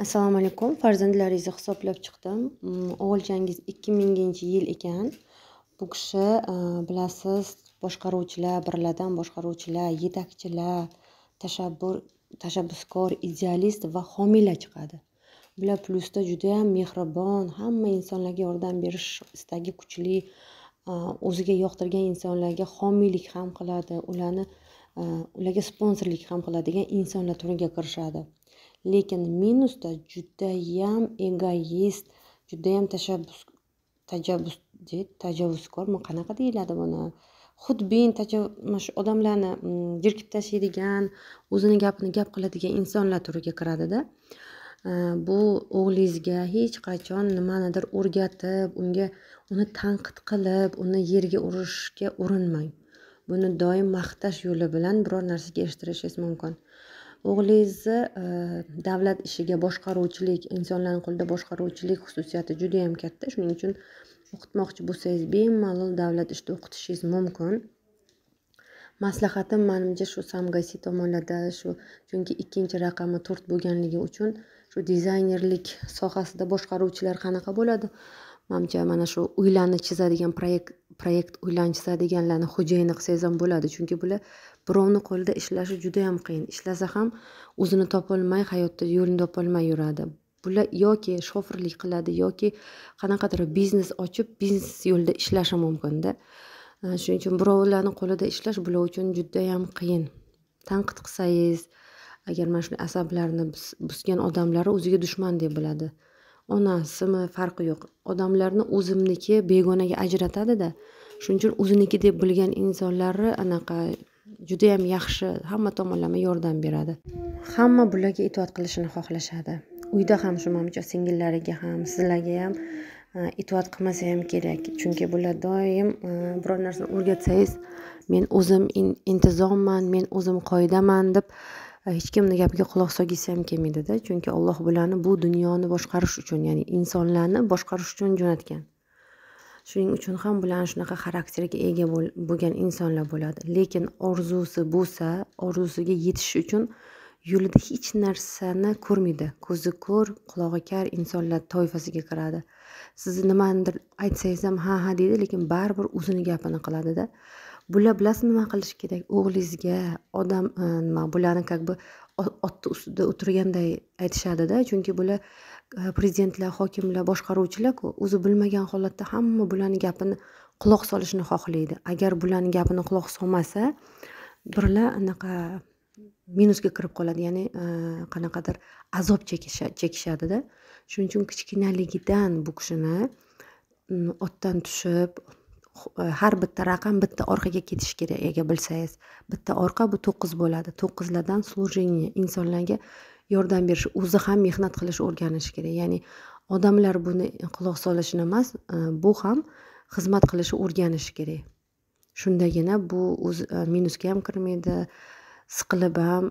Assalomu alaykum. Farzandlaringizni hisoblab chiqdim. O'g'ilchangiz 2000-yil ekan. Bu kishi bilasiz, boshqaruvchilar, birlardan boshqaruvchilar, yetakchilar, tashabbuskor, idealist va homiylar chiqadi. Bular plusda juda ham mehribon, hamma insonlarga yordam berish istagi kuchli, o'ziga yoqtirgan insonlarga homiylik ham qiladi, ularga sponsorlik ham qiladigan insonlar turiga kirishadi. Lekin minusda judayam egoist, judayam tajovuzkor, qanaqa deyiladi buni? Xudbin, odamlarni jirkib tashlaydigan, o'zini gapini gap qiladigan insonlar turiga kiradida. Bu o'g'lingizga hech qachon nimanidir o'rgatib, uni tanqid qilib, uni yerga urishga urinmang. Buni doim maqtash yo'li bilan biror narsaga erishtirishingiz mumkin. O'g'lingizni davlat ishiga boshqaruvchilik, insonlarning qo'lida boshqaruvchilik xususiyati juda ham katta. Shuning uchun o'qitmoqchi bo'lsangiz, bemalol davlat ishida o'qitishingiz mumkin. Maslahatim menimcha shu samgasi tomonlarda, chunki ikkinchi raqami 4 bo'lganligi uchun shu dizaynerlik sohasida boshqaruvchilar qanaqa bo'ladi? Menimcha mana shu uylarni chizadigan proyekt uylarni chizadiganlarni xo'jayini qilsangiz ham bo'ladi, chunki bular birovni qo'lida ishlashi juda ham qiyin. Ishlasa ham o'zini topolmay, hayotda yo'lini topolmay yuradi. Bular yoki shofirlik qiladi yoki qanaqadir biznes ochib, biznes yo'lida ishlashi mumkin-da. Shuning uchun birovlarning qo'lida ishlash bular uchun juda ham qiyin. Tanqid qilsangiz, agar mana shunday asablarni buzgan odamlar o'ziga dushman deb biladi. Onasimi farqi yo'q. Odamlarni o'zimniki begonaga ajratadi-da. Shuning uchun o'ziniki deb bilgan insonlarni anaqa juda ham yaxshi, hamma tomonlama yordam beradi. Hamma bularga itoat qilishini xohlashadi. Uyda ham shu, menimcha singillariga ham, sizlarga ham itoat qilmasa ham kerak. Chunki bular doim biror narsani o'rgatsangiz, men o'zim intizomman, men o'zim qoidaman deb hech kimning gapiga quloq solgisi ham kelmaydi-da. Chunki Alloh bularni bu dunyoni boshqarish uchun, ya'ni insonlarni boshqarish uchun jo'natgan. Shuning uchun ham bularning shunaqa xarakterga ega bo'lgan insonlar bo'ladi. Lekin orzusi bo'lsa, orzusiga yetish uchun yo'lida hech narsani ko'rmaydi. Ko'zi ko'r, qulog'i kar insonlar toifasiga kiradi. Siz nimanidir aytsangiz ham ha deydi, lekin baribir o'zini gapini qiladi-da. Bular bilasizmi nima qilish kerak? O'g'lingizga bularni otni ustida o'tirganday aytishadi-da, chunki bular prezidentlar, hokimlar, boshqaruvchilar-ku, o'zi bilmagan holatda hamma bularning gapini quloq solishni xohlaydi. Agar bularning gapini quloq solmasa, birlar anaqa minusga kirib qoladi, ya'ni qanaqadir azob chekishadi-da. Shuning uchun kichkinaligidan bu kishini otdan tushib, har bitta raqam bitta orqaga ketish kerak. Agar bilsangiz, bitta orqa bu 9 bo'ladi. 9lardan служение, insonlarga yordam berish, o'zi ham mehnat qilish o'rganish kerak. Ya'ni odamlar buni quloq solishini emas, bu ham xizmat qilishni o'rganish kerak. Shundagina bu o'z minusga ham kirmaydi, siqilib ham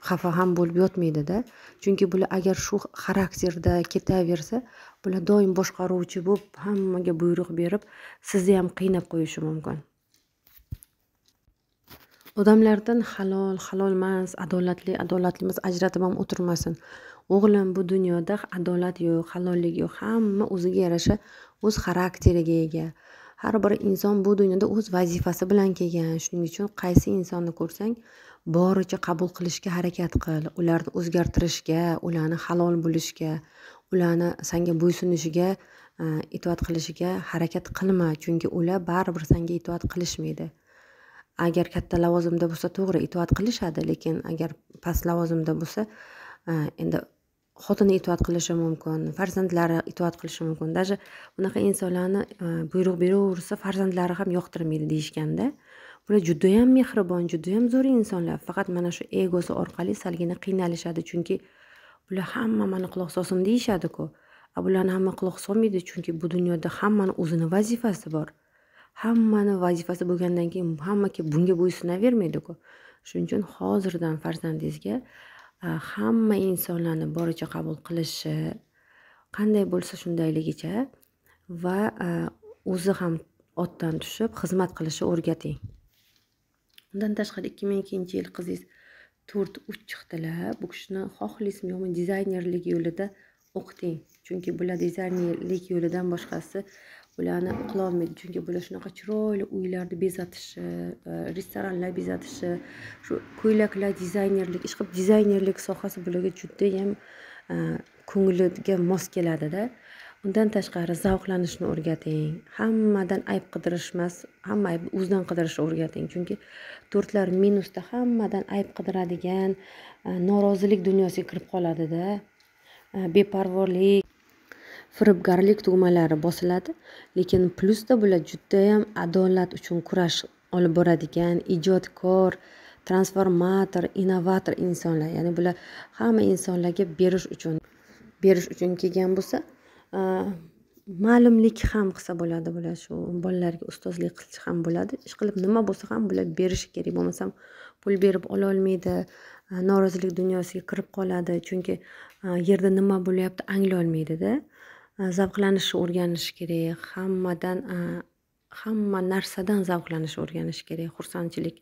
xafa ham bo'lib yotmaydi-da. Chunki bular agar shu xarakterda ketaversa, bular doim boshqaruvchi bo'lib, hammaga buyruq berib, sizni ham qiynab qo'yishi mumkin. Odamlardan halol emas, adolatli emas ajratib ham o'tirmasin. O'g'lim, bu dunyoda adolat yo'q, halollik yo'q. Hamma o'ziga yarasha o'z xarakteriga ega. Har bir inson bu dunyoda o'z vazifasi bilan kelgan. Shuning uchun qaysi insonni ko'rsang, boricha qabul qilishga harakat qil. Ularni o'zgartirishga, ularni halol bo'lishga, ularni senga bo'ysunishiga, itoat qilishiga harakat qilma. Chunki ular baribir senga itoat qilishmaydi. Agar katta lavozimda bo'lsa, to'g'ri itoat qilishadi, lekin agar past lavozimda bo'lsa, endi xotini itoat qilishi mumkin, farzandlari itoat qilishi mumkin. Даже bunaqa insonlarni buyruq beraversa, farzandlari ham yoqtirmaydi deyishganda. Bular juda ham mehribon, juda ham zo'r insonlar. Faqat mana shu egosi orqali salgina qiynalishadi, chunki bular hamma meni quloq solsin deyishadi-ku. Bularni hamma quloq solmaydi, chunki bu dunyoda hammani o'zini vazifasi bor. Hammani vazifasi bo'lgandan keyin hammaga bunga bo'ysunavermaydi-ku. Shuning uchun hozirdan farzandingizga hamma insonlarni boricha qabul qilishi, qanday bo'lsa shundayligicha va o'zi ham otdan tushib xizmat qilishni o'rgating. Undan tashqari 2002-yil qizingiz 4-3 chiqdilar. Bu kishini xohlaysizmi yo'qmi dizaynerlik yo'lida o'qiting. Chunki bular dizaynerlik yo'lidan boshqasi bularni qilolmaydi. Chunki bular shunaqa chiroyli uylarni bezatishi, restoranlar bezatishi, shu ko'ylaklar dizaynerlik, ishqilib dizaynerlik sohasi bularga judayam ko'ngliga mos keladida. Undan tashqari zavqlanishni o'rgating. Hammadan ayb qidirish emas, hamma aybni o'zidan qidirishni o'rgating. Chunki to'rtlar minusda hammadan ayb qidiradigan norozilik dunyosiga kirib qoladida. Beparvolik, firibgarlik tugmalari bosiladi, lekin plyusda bular judayam adolat uchun kurash olib boradigan ijodkor, transformator, innovator insonlar. Ya'ni bular hamma insonlarga berish uchun kelgan bo'lsa, ma'lumlik ham qilsa bo'ladi. Bular shu bolalarga ustozlik qilish ham bo'ladi. Ishqilib nima bo'lsa ham bular berishi kerak. Bo'lmasam pul berib ola olmaydi, norozilik dunyosiga kirib qoladi. Chunki yerda nima bo'lyapti anglay olmaydida. Zavqlanishni o'rganish kerak. Hamma narsadan zavqlanishni o'rganish kerak. Xursandchilik,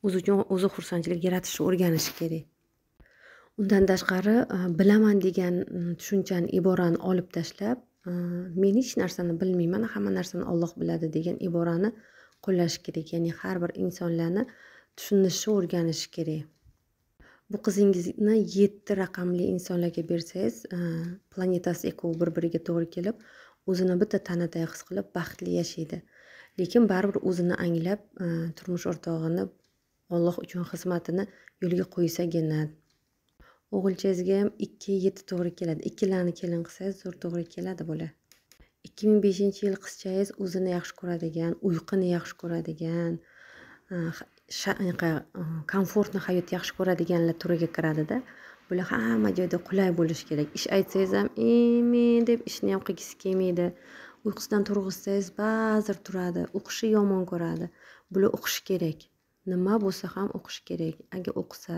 o'zi xursandchilik yaratishni o'rganish kerak. Undan tashqari bilaman degan tushunchani, iborani olib tashlab, men hech narsani bilmayman, hamma narsani Alloh biladi degan iborani qo'llash kerak. Ya'ni har bir insonlarni tushunishni o'rganish kerak. Bu qizingizni 7 raqamli insonlarga bersangiz, planetasi ekovi bir-biriga to'g'ri kelib, o'zini bitta tanaday his qilib baxtli yashaydi. Lekin baribir o'zini anglab, turmush o'rtog'ini Alloh uchun xizmatini yo'lga qo'ysagina. O'g'ilchangizga ham 2-7 to'g'ri keladi. Ikkilarni kelin qilsangiz zo'r to'g'ri keladi bular. 2005-yil qizchangiz o'zini yaxshi ko'radigan, uyquni yaxshi ko'radigan, komfortni hayot yaxshi ko'radiganlar turiga kiradida. Bular hamma joyda qulay bo'lishi kerak. Ish aytsangiz ham men deb ishni ham qilgisi kelmaydi. Uyqusidan turg'izsangiz ba'zir turadi. O'qishi yomon ko'radi. Bular o'qishi kerak. Nima bo'lsa ham o'qish kerak. Agar o'qisa,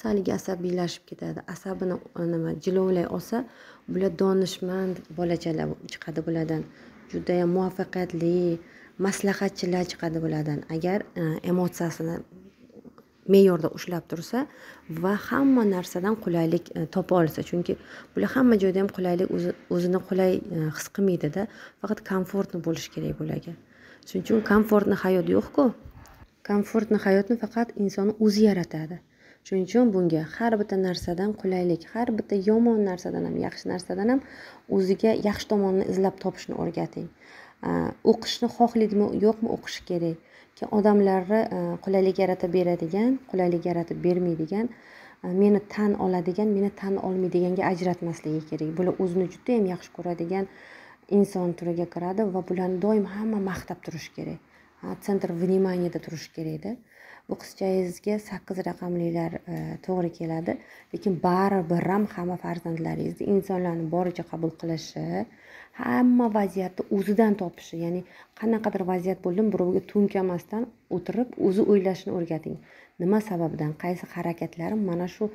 saliga asabiylashib ketadi. Asabini jilovlay olsa, bular donishmand bolachalar chiqadi bulardan. Juda ham muvaffaqiyatli maslahatchilar chiqadi bulardan. Agar emotsiyasini me'yorda ushlab tursa va hamma narsadan qulaylik topa olsa. Chunki bular hamma joyda ham qulaylik o'zini qulay his qilmaydi-da. Faqat komfortni bo'lish kerak bularga. Shuning uchun komfortni hayot yo'q-ku. Komfortni hayotni faqat inson o'zi yaratadi. Shuning uchun bunga har bitta narsadan qulaylik, har bitta yomon narsadan ham, yaxshi narsadan ham o'ziga yaxshi tomonini izlab topishni o'rgating. O'qishni xohlaydimi, yo'qmi o'qish kerak. Odamlarni qulaylik yaratib beradigan, qulaylik yaratib bermaydigan, meni tan oladigan, meni tan olmaydiganga ajratmasligi kerak. Bular o'zini juda ham yaxshi ko'radigan inson turiga kiradi va bularni doim hamma maqtab turish kerak. Sentr vnimaniyada turish kerakda. Bu qizchangizga 8 raqamlilar to'g'ri keladi, lekin baribir ham hamma farzandlaringizni insonlarni boricha qabul qilishi, hamma vaziyatni o'zidan topishi, ya'ni qanaqadir vaziyat bo'ldim, birovga to'nkamasdan o'tirib, o'zi o'ylashni o'rgating. Nima sababdan, qaysi harakatlarim mana shu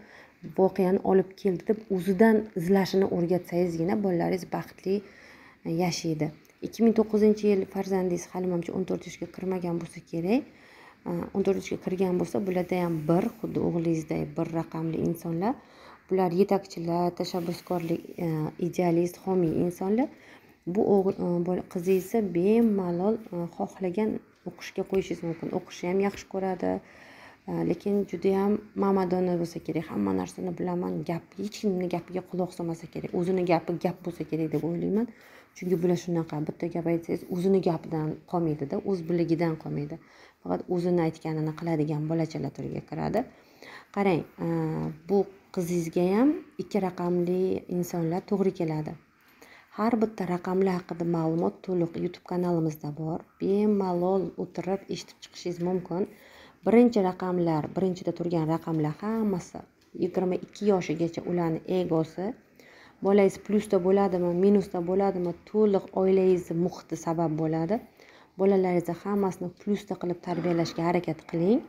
voqeani olib keldi deb o'zidan izlashini o'rgatsangizgina bolalaringiz baxtli yashaydi. 2009-yil farzandingiz hali menimcha 14 yoshga kirmagan bo'lsa kerak. 14 yoshga kirgan bo'lsa, bularda ham bir, xuddi o'g'lingizday bir raqamli insonlar. Bular yetakchilar, tashabbuskorlik, idealist, homiy insonlar. Bu qizingizni bemalol xohlagan o'qishga qo'yishingiz mumkin. O'qishni ham yaxshi ko'radi. Lekin juda ham mamadona bo'lsa kerak. Hamma narsani bilaman, hech kimning gapiga quloq solmasa kerak. O'zini gapi gap bo'lsa kerak deb o'ylayman. Chunki bular shunaqa, bitta gap aytsangiz o'zini gapidan qolmaydi-da, o'z biligidan qolmaydi. Faqat o'zini aytganini qiladigan bolachalar turiga kiradi. Qarang, bu qizingizga ham 2 raqamli insonlar to'g'ri keladi. Har bitta raqamlar haqida ma'lumot to'liq YouTube kanalimizda bor. Bemalol o'tirib eshitib chiqishingiz mumkin. Birinchida turgan raqamlar hammasi 22 yoshigacha ularning egosi. Bolangiz plyusda bo'ladimi, minusda bo'ladimi, to'liq oilangizni muhiti sabab bo'ladi. Bolalaringizni hammasini plyusda qilib tarbiyalashga harakat qiling.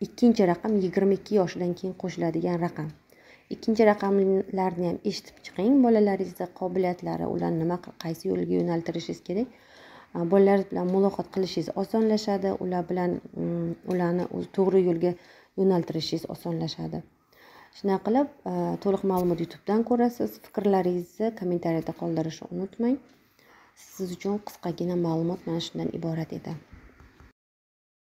Ikkinchi raqam 22 yoshdan keyin qo'shiladigan raqam. Ikkinchi raqamlarni ham eshitib chiqing. Bolalaringizning qobiliyatlari, ularni qaysi yo'lga yo'naltirishingiz kerak. Bolalaringiz bilan muloqot qilishingiz osonlashadi, ularni to'g'ri yo'lga yo'naltirishingiz osonlashadi. Shunday qilib, to'liq ma'lumot YouTubedan ko'rasiz. Fikrlaringizni kommentariyada qoldirishni unutmang. Siz uchun qisqagina ma'lumot mana shundan iborat edi.